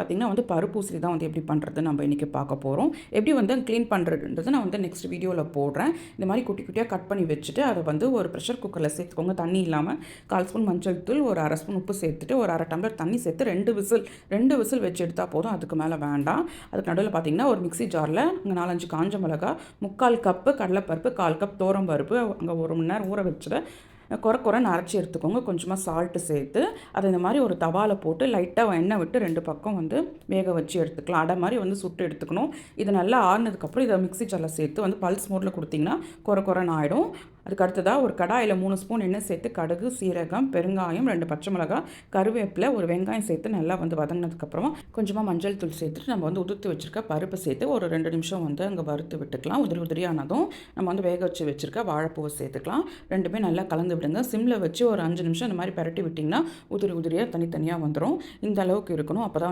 பார்த்திங்கன்னா வந்து பருப்பு உசிலி தான் வந்து எப்படி பண்ணுறது நம்ம இன்றைக்கி பார்க்க போகிறோம். எப்படி வந்து க்ளீன் பண்ணுறதுன்றது நான் வந்து நெக்ஸ்ட் வீடியோவில் போடுறேன். இந்த மாதிரி குட்டி குட்டியாக கட் பண்ணி வச்சுட்டு அதை வந்து ஒரு ப்ரெஷர் குக்கரில் சேர்த்துக்கோங்க. தண்ணி இல்லாமல் 1/4 ஸ்பூன் மஞ்சள் தூள், ஒரு 1/2 ஸ்பூன் உப்பு சேர்த்துட்டு ஒரு 1/2 டம்ளர் தண்ணி சேர்த்து 2 விசில் வச்சு எடுத்தால் போதும். அதுக்கு மேலே வேண்டாம். அதுக்கு நடுவில் பார்த்திங்கன்னா ஒரு மிக்ஸி ஜாரில் அங்கே 4-5 காஞ்ச மிளகா, 3/4 கப்பு கடலைப்பருப்பு, 1/4 கப் துவரம் பருப்பு, அங்கே 1 மணி நேரம் ஊற வச்சுட்டு குறைன்னு அரைச்சி எடுத்துக்கோங்க. கொஞ்சமாக சால்ட்டு சேர்த்து அதை இந்த மாதிரி ஒரு தவாவில் போட்டு லைட்டாக எண்ணெய் விட்டு 2 பக்கம் வந்து வேக வச்சு எடுத்துக்கலாம். அடை மாதிரி வந்து சுட்டு எடுத்துக்கணும். இது நல்லா ஆறுனதுக்கப்புறம் இதை மிக்ஸி ஜாரில் சேர்த்து வந்து பல்ஸ் மோடில் கொடுத்திங்கன்னா குறைன்னு ஆகிடும். அதுக்கு அடுத்ததாக ஒரு கடாயில் 3 ஸ்பூன் எண்ணெய் சேர்த்து கடுகு, சீரகம், பெருங்காயம், 2 பச்சை மிளகாய், கருவேப்பிலை, ஒரு வெங்காயம் சேர்த்து நல்லா வந்து வதங்கினதுக்கப்புறமா கொஞ்சமாக மஞ்சள் தூள் சேர்த்துட்டு நம்ம வந்து உதிர்த்து வச்சுருக்க பருப்பை சேர்த்து ஒரு 2 நிமிஷம் வந்து அங்கே வறுத்து விட்டுக்கலாம். உதிரியானதும் நம்ம வந்து வேக வச்சு வச்சுருக்க வாழைப்பூவை சேர்த்துக்கலாம். ரெண்டுமே நல்லா கலந்து விடுங்க. சிம்மில் வச்சு ஒரு 5 நிமிஷம் இந்த மாதிரி பரட்டி விட்டிங்கன்னா உதிரியாக தனித்தனியாக வந்துடும். இந்த அளவுக்கு இருக்கணும். அப்போ தான்